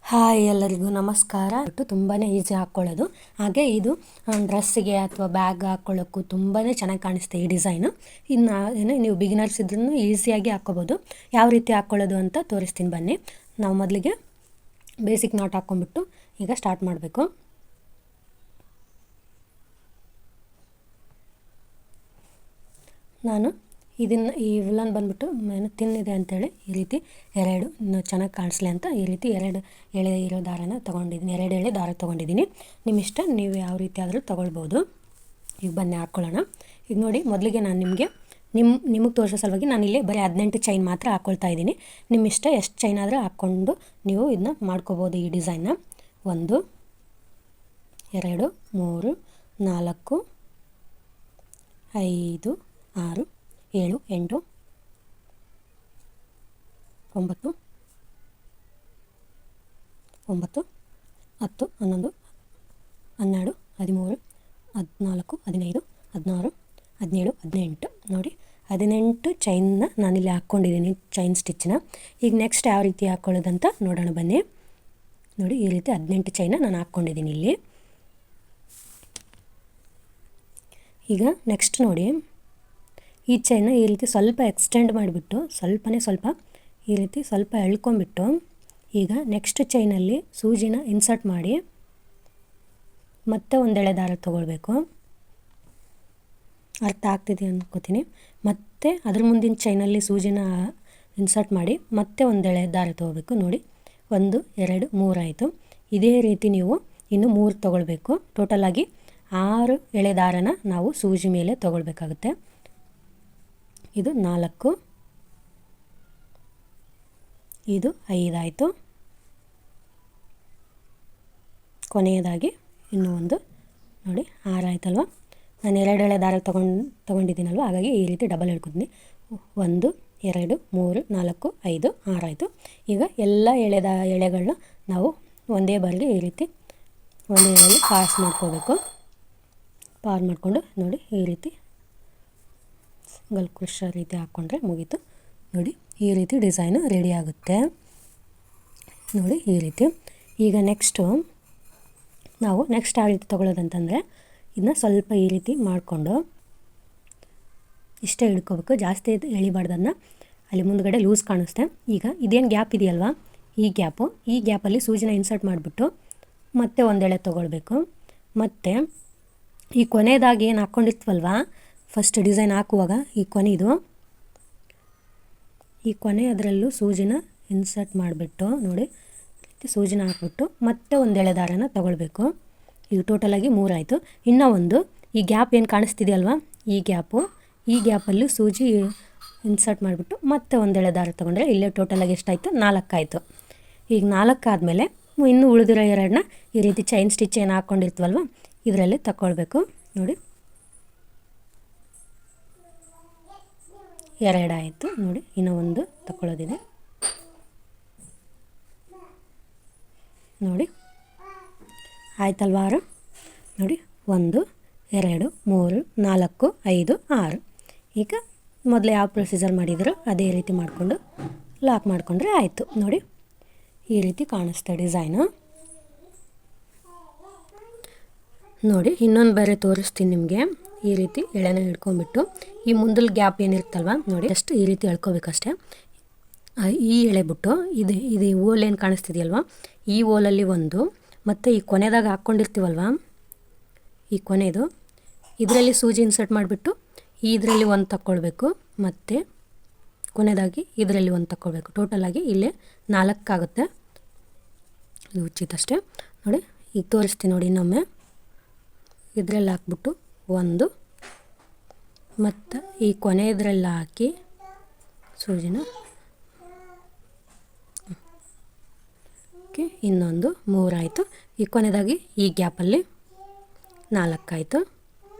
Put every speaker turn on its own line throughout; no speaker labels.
Hi ಎಲ್ಲರಿಗೂ ನಮಸ್ಕಾರ. ತುಂಬಾ ಈಸಿ ಹಾಕ್ಕೊಳ್ಳೋದು. ಹಾಗೆ ಇದು ಡ್ರೆಸ್ಸಿಗೆ ಅಥವಾ ಬ್ಯಾಗ್ ಹಾಕ್ಕೊಳ್ಳೋಕ್ಕೂ ತುಂಬಾ ಚೆನ್ನಾಗಿ ಕಾಣಿಸುತ್ತೆ ಈ ಡಿಸೈನು. ಇನ್ನು ನೀವು ಬಿಗಿನರ್ಸ್ ಇದ್ರೂ ಈಸಿಯಾಗಿ ಹಾಕ್ಕೋಬೋದು. ಯಾವ ರೀತಿ ಹಾಕ್ಕೊಳ್ಳೋದು ಅಂತ ತೋರಿಸ್ತೀನಿ ಬನ್ನಿ. ನಾವು ಮೊದಲಿಗೆ ಬೇಸಿಕ್ ನಾಟ್ ಹಾಕ್ಕೊಂಬಿಟ್ಟು ಈಗ ಸ್ಟಾರ್ಟ್ ಮಾಡಬೇಕು. ನಾನು ಈ ಉಲ್ಲನ್ ಬಂದ್ಬಿಟ್ಟು ತಿನ್ನಿದೆ ಅಂತೇಳಿ ಈ ರೀತಿ ಎರಡು ಇನ್ನೂ ಚೆನ್ನಾಗಿ ಕಾಣಿಸ್ಲಿ ಅಂತ ಈ ರೀತಿ ಎರಡು ಎಳೆ ಇರೋ ದಾರನ ತೊಗೊಂಡಿದ್ದೀನಿ, ಎರಡು ಎಳೆ ದಾರ ತೊಗೊಂಡಿದ್ದೀನಿ. ನಿಮ್ಮ ಇಷ್ಟ, ನೀವು ಯಾವ ರೀತಿ ಆದರೂ ತೊಗೊಳ್ಬೋದು. ಈಗ ಬನ್ನಿ ಹಾಕ್ಕೊಳ್ಳೋಣ. ಈಗ ನೋಡಿ, ಮೊದಲಿಗೆ ನಾನು ನಿಮಗೆ ತೋರಿಸೋ ಸಲುವಾಗಿ ನಾನಿಲ್ಲಿ ಬರೀ 18 ಚೈನ್ ಮಾತ್ರ ಹಾಕ್ಕೊಳ್ತಾ ಇದ್ದೀನಿ. ನಿಮ್ಮ ಇಷ್ಟ ಎಷ್ಟು ಚೈನ್ ಆದರೂ ಹಾಕ್ಕೊಂಡು ನೀವು ಇದನ್ನ ಮಾಡ್ಕೋಬೋದು. ಈ ಡಿಸೈನ್ನ 1 2 3 4 5 6 7 8 9 10 11 12 13 14 15 16 17 18 ನೋಡಿ, 18 ಚೈನ್ನ ನಾನಿಲ್ಲಿ ಹಾಕ್ಕೊಂಡಿದ್ದೀನಿ, ಚೈನ್ ಸ್ಟಿಚ್ನ. ಈಗ ನೆಕ್ಸ್ಟ್ ಯಾವ ರೀತಿ ಹಾಕ್ಕೊಳ್ಳೋದಂತ ನೋಡೋಣ ಬನ್ನಿ. ನೋಡಿ, ಈ ರೀತಿ 18 ಚೈನ್ನ ನಾನು ಹಾಕ್ಕೊಂಡಿದ್ದೀನಿ ಇಲ್ಲಿ. ಈಗ ನೆಕ್ಸ್ಟ್ ನೋಡಿ, ಈ ಚೈನ್ನ ಈ ರೀತಿ ಸ್ವಲ್ಪ ಎಕ್ಸ್ಟೆಂಡ್ ಮಾಡಿಬಿಟ್ಟು ಸ್ವಲ್ಪ ಈ ರೀತಿ ಸ್ವಲ್ಪ ಎಳ್ಕೊಂಬಿಟ್ಟು ಈಗ ನೆಕ್ಸ್ಟ್ ಚೈನಲ್ಲಿ ಸೂಜಿನ ಇನ್ಸರ್ಟ್ ಮಾಡಿ ಮತ್ತೆ ಒಂದೆಳೆ ದಾರ ತೊಗೊಳ್ಬೇಕು. ಅರ್ಥ ಆಗ್ತಿದೆ ಅನ್ಕೋತೀನಿ. ಮತ್ತೆ ಅದ್ರ ಮುಂದಿನ ಚೈನಲ್ಲಿ ಸೂಜಿನ ಇನ್ಸರ್ಟ್ ಮಾಡಿ ಮತ್ತೆ ಒಂದೆಳೆ ದಾರ ತೊಗೋಬೇಕು. ನೋಡಿ, 1 2 3 ಆಯಿತು. ಇದೇ ರೀತಿ ನೀವು ಇನ್ನು 3 ತೊಗೊಳ್ಬೇಕು. ಟೋಟಲಾಗಿ 6 ಎಳೆ ದಾರನ ನಾವು ಸೂಜಿ ಮೇಲೆ ತೊಗೊಳ್ಬೇಕಾಗುತ್ತೆ. ಇದು 4, ಇದು 5 ಆಯಿತು. ಕೊನೆಯದಾಗಿ ಇನ್ನೂ ಒಂದು ನೋಡಿ 6 ಆಯ್ತಲ್ವ. ನಾನು 2 ಎಳೆ ದಾರ ತೊಗೊಂಡಿದ್ದೀನಲ್ವ, ಹಾಗಾಗಿ ಈ ರೀತಿ ಡಬಲ್ ಹೇಳ್ಕೊತೀನಿ. 1 2 3 4 5 6 ಆಯಿತು. ಈಗ ಎಲ್ಲ ಎಳೆಗಳನ್ನ ನಾವು ಒಂದೇ ಬಾರಿಗೆ ಈ ರೀತಿ ಒಂದೇ ಎಳೆಯಲ್ಲಿ ಪಾಸ್ ಮಾಡ್ಕೋಬೇಕು. ಪಾರ್ ಮಾಡಿಕೊಂಡು ನೋಡಿ, ಈ ರೀತಿ ಸಿಂಗಲ್ ಕ್ರೋಶೆ ರೀತಿ ಹಾಕ್ಕೊಂಡ್ರೆ ಮುಗೀತು. ನೋಡಿ, ಈ ರೀತಿ ಡಿಸೈನು ರೆಡಿ ಆಗುತ್ತೆ. ನೋಡಿ, ಈ ರೀತಿ. ಈಗ ನಾವು ನೆಕ್ಸ್ಟ್ ಯಾವ ರೀತಿ ತೊಗೊಳ್ಳೋದಂತಂದರೆ, ಇದನ್ನ ಸ್ವಲ್ಪ ಈ ರೀತಿ ಮಾಡಿಕೊಂಡು ಇಷ್ಟೇ ಹಿಡ್ಕೋಬೇಕು, ಜಾಸ್ತಿ ಎಳಿಬಾರ್ದನ್ನ. ಅಲ್ಲಿ ಮುಂದ್ಗಡೆ ಲೂಸ್ ಕಾಣಿಸುತ್ತೆ. ಈಗ ಇದೇನು ಗ್ಯಾಪ್ ಇದೆಯಲ್ವ, ಈ ಗ್ಯಾಪಲ್ಲಿ ಸೂಜಿನ ಇನ್ಸರ್ಟ್ ಮಾಡಿಬಿಟ್ಟು ಮತ್ತೆ ಒಂದೆಳೆ ತೊಗೊಳ್ಬೇಕು. ಮತ್ತು ಈ ಕೊನೆಯದಾಗಿ ಏನು ಹಾಕ್ಕೊಂಡಿರ್ತೀವಲ್ವ ಫಸ್ಟ್ ಡಿಸೈನ್ ಹಾಕುವಾಗ, ಈ ಕೊನೆ ಅದರಲ್ಲೂ ಸೂಜಿನ ಇನ್ಸರ್ಟ್ ಮಾಡಿಬಿಟ್ಟು ನೋಡಿ, ಸೂಜಿನ ಹಾಕ್ಬಿಟ್ಟು ಮತ್ತೆ ಒಂದೆಳೆ ದಾರನ ತೊಗೊಳ್ಬೇಕು. ಈಗ ಟೋಟಲಾಗಿ 3 ಆಯಿತು. ಇನ್ನೂ ಒಂದು, ಈ ಗ್ಯಾಪ್ ಏನು ಕಾಣಿಸ್ತಿದೆಯಲ್ವ, ಈ ಗ್ಯಾಪಲ್ಲಿ ಸೂಜಿ ಇನ್ಸರ್ಟ್ ಮಾಡಿಬಿಟ್ಟು ಮತ್ತೆ ಒಂದೆಳೆ ದಾರ ತೊಗೊಂಡ್ರೆ ಇಲ್ಲೇ ಟೋಟಲಾಗಿ ಎಷ್ಟಾಯಿತು, 4 ಆಯಿತು. ಈಗ 4 ಆದಮೇಲೆ ಇನ್ನೂ ಉಳಿದಿರೋ 2ನ ಈ ರೀತಿ ಚೈನ್ ಸ್ಟಿಚ್ ಏನು ಹಾಕ್ಕೊಂಡಿರ್ತೀವಲ್ವ ಇದರಲ್ಲಿ ತಗೊಳ್ಬೇಕು. ನೋಡಿ, 2 ಆಯಿತು. ನೋಡಿ, ಇನ್ನೂ ಒಂದು ತಗೊಳ್ಳೋದಿದೆ. ನೋಡಿ, ಆಯ್ತಲ್ವ 6. ನೋಡಿ, 1 2 3 4 5 6. ಈಗ ಮೊದಲು ಯಾವ ಪ್ರೊಸೀಜರ್ ಮಾಡಿದ್ರು ಅದೇ ರೀತಿ ಮಾಡಿಕೊಂಡು ಲಾಕ್ ಮಾಡಿಕೊಂಡ್ರೆ ಆಯಿತು. ನೋಡಿ, ಈ ರೀತಿ ಕಾಣಿಸ್ತಾ ಡಿಸೈನು. ನೋಡಿ, ಇನ್ನೊಂದು ಬೇರೆ ತೋರಿಸ್ತೀನಿ ನಿಮಗೆ. ಈ ರೀತಿ ಎಳೆನ ಹಿಡ್ಕೊಂಬಿಟ್ಟು ಈ ಮುಂದಲ್ ಗ್ಯಾಪ್ ಏನಿರುತ್ತಲ್ವ ನೋಡಿ, ಅಷ್ಟು ಈ ರೀತಿ ಎಳ್ಕೊಬೇಕಷ್ಟೆ. ಈ ಎಳೆ ಬಿಟ್ಟು ಇದು ಓಲ್ ಏನು ಕಾಣಿಸ್ತಿದೆಯಲ್ವ, ಈ ಓಲಲ್ಲಿ ಒಂದು, ಮತ್ತು ಈ ಕೊನೆದಾಗ ಹಾಕ್ಕೊಂಡಿರ್ತೀವಲ್ವ ಈ ಕೊನೆಯದು, ಇದರಲ್ಲಿ ಸೂಜಿ ಇನ್ಸರ್ಟ್ ಮಾಡಿಬಿಟ್ಟು ಇದರಲ್ಲಿ ಒಂದು ತಗೊಳ್ಬೇಕು, ಮತ್ತು ಕೊನೆಯದಾಗಿ ಇದರಲ್ಲಿ ಒಂದು ತಗೊಳ್ಬೇಕು. ಟೋಟಲಾಗಿ ಇಲ್ಲೇ 4 ಆಗುತ್ತೆ. ಇದು ಉಚಿತಷ್ಟೇ. ನೋಡಿ, ಈಗ ತೋರಿಸ್ತೀನಿ ನೋಡಿ ಇನ್ನೊಮ್ಮೆ. ಇದರಲ್ಲಿ ಹಾಕ್ಬಿಟ್ಟು 1 ಮತ್ತು ಈ ಕೊನೆಯದ್ರಲ್ಲಿ ಹಾಕಿ ಸೂಜಿನ ಓಕೆ, ಇನ್ನೊಂದು 3 ಆಯಿತು. ಈ ಕೊನೆಯದಾಗಿ ಈ ಗ್ಯಾಪಲ್ಲಿ 4 ಆಯಿತು.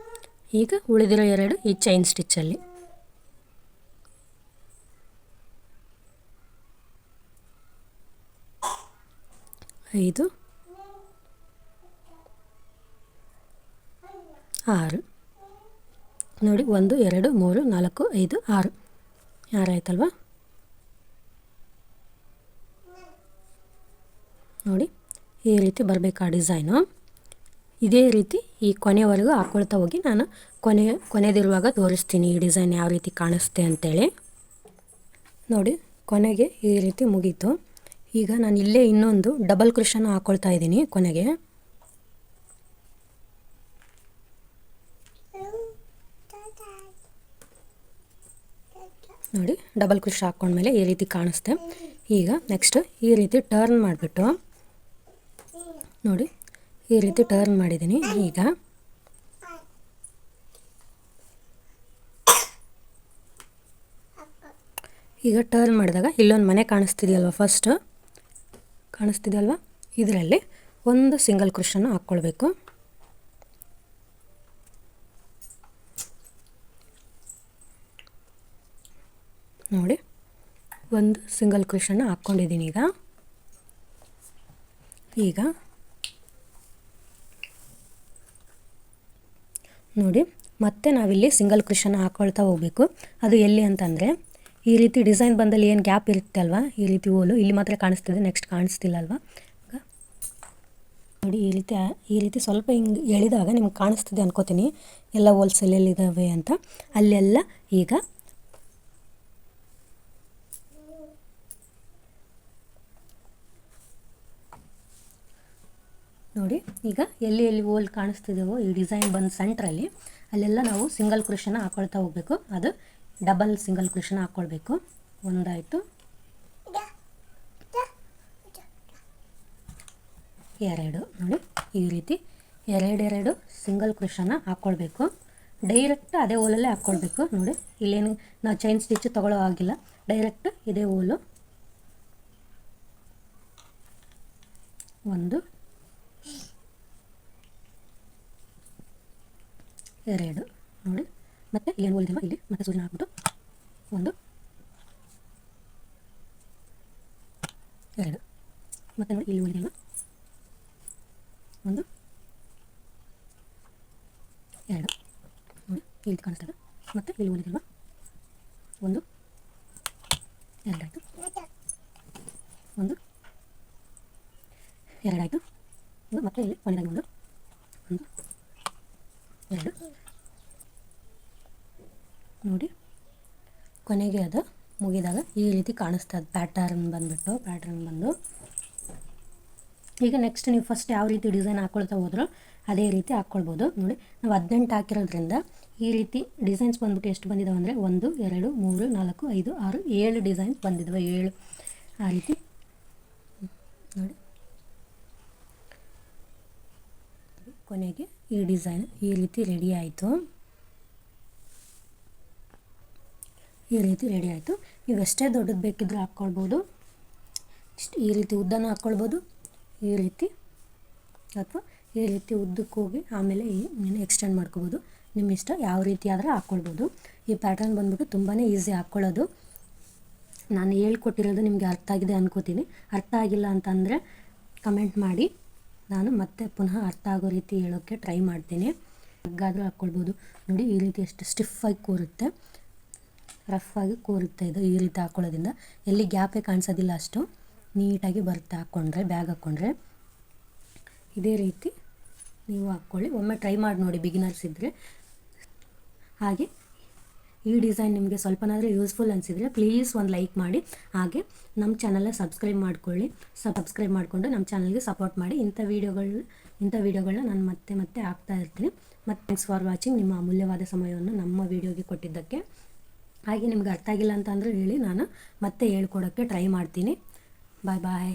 ಈಗ ಉಳಿದಿರೋ 2 ಈ ಚೈನ್ ಸ್ಟಿಚ್ಚಲ್ಲಿ. ಐದು 6 ನೋಡಿ, 1 2 3 4 5 6 6 ಆಯ್ತಲ್ವ. ನೋಡಿ ಈ ರೀತಿ ಬರಬೇಕು ಆ ಡಿಸೈನು. ಇದೇ ರೀತಿ ಈ ಕೊನೆವರೆಗೂ ಹಾಕ್ಕೊಳ್ತಾ ಹೋಗಿ ನಾನು ಕೊನೆದಿರುವಾಗ ತೋರಿಸ್ತೀನಿ ಈ ಡಿಸೈನ್ ಯಾವ ರೀತಿ ಕಾಣಿಸುತ್ತೆ ಅಂತೇಳಿ. ನೋಡಿ ಕೊನೆಗೆ ಈ ರೀತಿ ಮುಗೀತು. ಈಗ ನಾನು ಇಲ್ಲೇ ಇನ್ನೊಂದು ಡಬಲ್ ಕ್ರೋಶನ ಹಾಕ್ಕೊಳ್ತಾ ಇದ್ದೀನಿ ಕೊನೆಗೆ. ನೋಡಿ ಡಬಲ್ ಕ್ರೋಶ ಹಾಕ್ಕೊಂಡ್ಮೇಲೆ ಈ ರೀತಿ ಕಾಣಿಸುತ್ತೆ. ಈಗ ನೆಕ್ಸ್ಟ್ ಈ ರೀತಿ ಟರ್ನ್ ಮಾಡಿಬಿಟ್ಟು ನೋಡಿ ಈ ರೀತಿ ಟರ್ನ್ ಮಾಡಿದ್ದೀನಿ. ಈಗ ಟರ್ನ್ ಮಾಡಿದಾಗ ಇಲ್ಲೊಂದು ಮನೆ ಕಾಣಿಸ್ತಿದೆಯಲ್ವ, ಫಸ್ಟ್ ಕಾಣಿಸ್ತಿದೆಯಲ್ವ, ಇದರಲ್ಲಿ ಒಂದು ಸಿಂಗಲ್ ಕ್ರೋಶನ ಹಾಕ್ಕೊಳ್ಬೇಕು. ನೋಡಿ ಒಂದು ಸಿಂಗಲ್ ಕ್ರೋಶನ ಹಾಕ್ಕೊಂಡಿದ್ದೀನಿ. ಈಗ ನೋಡಿ ಮತ್ತೆ ನಾವಿಲ್ಲಿ ಸಿಂಗಲ್ ಕ್ರೋಶನ ಹಾಕ್ಕೊಳ್ತಾ ಹೋಗಬೇಕು. ಅದು ಎಲ್ಲಿ ಅಂತಂದರೆ ಈ ರೀತಿ ಡಿಸೈನ್ ಬಂದಲ್ಲಿ ಏನು ಗ್ಯಾಪ್ ಇರುತ್ತೆ ಅಲ್ವಾ, ಈ ರೀತಿ ಹೋಲು ಇಲ್ಲಿ ಮಾತ್ರ ಕಾಣಿಸ್ತಿದೆ, ನೆಕ್ಸ್ಟ್ ಕಾಣಿಸ್ತಿಲ್ಲ ಅಲ್ವಾ. ನೋಡಿ ಈ ರೀತಿ ಸ್ವಲ್ಪ ಹಿಂಗೆ ಎಳೆದಾಗ ನಿಮ್ಗೆ ಕಾಣಿಸ್ತಿದೆ ಅನ್ಕೋತೀನಿ ಎಲ್ಲ ಹೋಲ್ಸ್ ಎಲ್ಲೆಲ್ಲಿದ್ದಾವೆ ಅಂತ. ಅಲ್ಲೆಲ್ಲ ಈಗ ನೋಡಿ ಈಗ ಎಲ್ಲಿ ಹೋಲ್ ಕಾಣಿಸ್ತಿದ್ದೇವೋ ಈ ಡಿಸೈನ್ ಬಂದು ಸೆಂಟ್ರಲ್ಲಿ ಅಲ್ಲೆಲ್ಲ ನಾವು ಸಿಂಗಲ್ ಕ್ರೋಶನ ಹಾಕ್ಕೊಳ್ತಾ ಹೋಗಬೇಕು. ಅದು ಡಬಲ್ ಸಿಂಗಲ್ ಕ್ರೋಶನ ಹಾಕ್ಕೊಳ್ಬೇಕು. ಒಂದಾಯಿತು, ಎರಡು. ನೋಡಿ ಈ ರೀತಿ ಎರಡೆರಡು ಸಿಂಗಲ್ ಕ್ರೋಶನ ಹಾಕ್ಕೊಳ್ಬೇಕು. ಡೈರೆಕ್ಟ್ ಅದೇ ಹೋಲಲ್ಲೇ ಹಾಕ್ಕೊಳ್ಬೇಕು. ನೋಡಿ ಇಲ್ಲೇನು ನಾವು ಚೈನ್ ಸ್ಟಿಚ್ ತೊಗೊಳ್ಳೋ ಆಗಿಲ್ಲ, ಡೈರೆಕ್ಟ್ ಇದೇ ಹೋಲು. ಒಂದು, ಎರಡು. ನೋಡಿ ಮತ್ತೆ ಇಲ್ಲೇನು ಹೋಲಿದಲ್ವ, ಇಲ್ಲಿ ಮತ್ತೆ ಸೂಜನ ಹಾಕ್ಬಿಟ್ಟು ಒಂದು, ಎರಡು. ಮತ್ತೆ ನೋಡಿ ಇಲ್ಲಿ ಹೋಲಿದಲ್ವ, ಒಂದು, ಎರಡು. ನೋಡಿ ಇಲ್ಲಿ ಕಾಣಿಸ್ತದೆ. ಮತ್ತೆ ಇಲ್ಲಿ ಹೋಲಿದಲ್ವ, ಒಂದು, ಎರಡಾಯಿತು, ಒಂದು, ಎರಡಾಯಿತು. ಮತ್ತೆ ಇಲ್ಲಿ ಕೊನೆಯಾಗಿ ಒಂದು, ಎರಡು. ನೋಡಿ ಕೊನೆಗೆ ಅದು ಮುಗಿದಾಗ ಈ ರೀತಿ ಕಾಣಿಸ್ತದೆ ಪ್ಯಾಟರ್ನ್ ಬಂದು. ಈಗ ನೆಕ್ಸ್ಟ್ ನೀವು ಫಸ್ಟ್ ಯಾವ ರೀತಿ ಡಿಸೈನ್ ಹಾಕ್ಕೊಳ್ತಾ ಹೋದ್ರೋ ಅದೇ ರೀತಿ ಹಾಕ್ಕೊಳ್ಬೋದು. ನೋಡಿ ನಾವು 18 ಹಾಕಿರೋದ್ರಿಂದ ಈ ರೀತಿ ಡಿಸೈನ್ಸ್ ಬಂದ್ಬಿಟ್ಟು ಎಷ್ಟು ಬಂದಿದ್ದಾವೆ ಅಂದರೆ 1 2 3 4 5 6 7 ಡಿಸೈನ್ಸ್ ಬಂದಿದ್ದಾವೆ. 7 ಆ ರೀತಿ. ನೋಡಿ ಕೊನೆಗೆ ಈ ಡಿಸೈನ್ ಈ ರೀತಿ ರೆಡಿ ಆಯಿತು. ನೀವು ಎಷ್ಟೇ ದೊಡ್ಡದು ಬೇಕಿದ್ರೂ ಹಾಕ್ಕೊಳ್ಬೋದು. ಈ ರೀತಿ ಉದ್ದನೂ ಹಾಕ್ಕೊಳ್ಬೋದು, ಈ ರೀತಿ, ಅಥವಾ ಈ ರೀತಿ ಉದ್ದಕ್ಕೆ ಹೋಗಿ ಆಮೇಲೆ ಎಕ್ಸ್ಟೆಂಡ್ ಮಾಡ್ಕೋಬೋದು. ನಿಮ್ಮ ಇಷ್ಟ, ಯಾವ ರೀತಿ ಆದರೂ ಹಾಕ್ಕೊಳ್ಬೋದು. ಈ ಪ್ಯಾಟರ್ನ್ ಬಂದ್ಬಿಟ್ಟು ತುಂಬಾ ಈಸಿ ಹಾಕ್ಕೊಳ್ಳೋದು. ನಾನು ಹೇಳ್ಕೊಟ್ಟಿರೋದು ನಿಮಗೆ ಅರ್ಥ ಆಗಿದೆ ಅನ್ಕೋತೀನಿ. ಅರ್ಥ ಆಗಿಲ್ಲ ಅಂತಂದರೆ ಕಮೆಂಟ್ ಮಾಡಿ, ನಾನು ಮತ್ತೆ ಪುನಃ ಅರ್ಥ ಆಗೋ ರೀತಿ ಹೇಳೋಕ್ಕೆ ಟ್ರೈ ಮಾಡ್ತೀನಿ. ಹಗ್ಗಾದರೂ ಹಾಕ್ಕೊಳ್ಬೋದು. ನೋಡಿ ಈ ರೀತಿ ಎಷ್ಟು ಸ್ಟಿಫಾಗಿ ಕೂರುತ್ತೆ, ರಫ್ ಆಗಿ ಕೂರುತ್ತೆ. ಇದು ಈ ರೀತಿ ಹಾಕ್ಕೊಳ್ಳೋದ್ರಿಂದ ಎಲ್ಲಿ ಗ್ಯಾಪೇ ಕಾಣಿಸೋದಿಲ್ಲ, ಅಷ್ಟು ನೀಟಾಗಿ ಬರುತ್ತೆ ಹಾಕ್ಕೊಂಡ್ರೆ. ಬ್ಯಾಗ್ ಹಾಕ್ಕೊಂಡ್ರೆ ಇದೇ ರೀತಿ ನೀವು ಹಾಕ್ಕೊಳ್ಳಿ. ಒಮ್ಮೆ ಟ್ರೈ ಮಾಡಿ ನೋಡಿ ಬಿಗಿನರ್ಸ್ ಇದ್ದರೆ. ಹಾಗೆ ಈ ಡಿಸೈನ್ ನಿಮಗೆ ಸ್ವಲ್ಪನಾದರೂ ಯೂಸ್ಫುಲ್ ಅನಿಸಿದರೆ ಪ್ಲೀಸ್ ಒಂದು ಲೈಕ್ ಮಾಡಿ. ಹಾಗೆ ನಮ್ಮ ಚಾನಲ್ನ ಸಬ್ಸ್ಕ್ರೈಬ್ ಮಾಡ್ಕೊಳ್ಳಿ. ಸಬ್ಸ್ಕ್ರೈಬ್ ಮಾಡಿಕೊಂಡು ನಮ್ಮ ಚಾನಲ್ಗೆ ಸಪೋರ್ಟ್ ಮಾಡಿ. ಇಂಥ ವೀಡಿಯೋಗಳನ್ನ ನಾನು ಮತ್ತೆ ಹಾಕ್ತಾ ಇರ್ತೀನಿ. ಮತ್ತು ಥ್ಯಾಂಕ್ಸ್ ಫಾರ್ ವಾಚಿಂಗ್. ನಿಮ್ಮ ಅಮೂಲ್ಯವಾದ ಸಮಯವನ್ನು ನಮ್ಮ ವೀಡಿಯೋಗೆ ಕೊಟ್ಟಿದ್ದಕ್ಕೆ. ಹಾಗೆ ನಿಮ್ಗೆ ಅರ್ಥ ಆಗಿಲ್ಲ ಅಂತ ಅಂದರೆ ಹೇಳಿ, ನಾನು ಮತ್ತೆ ಹೇಳ್ಕೊಡೋಕ್ಕೆ ಟ್ರೈ ಮಾಡ್ತೀನಿ. ಬಾಯ್ ಬಾಯ್.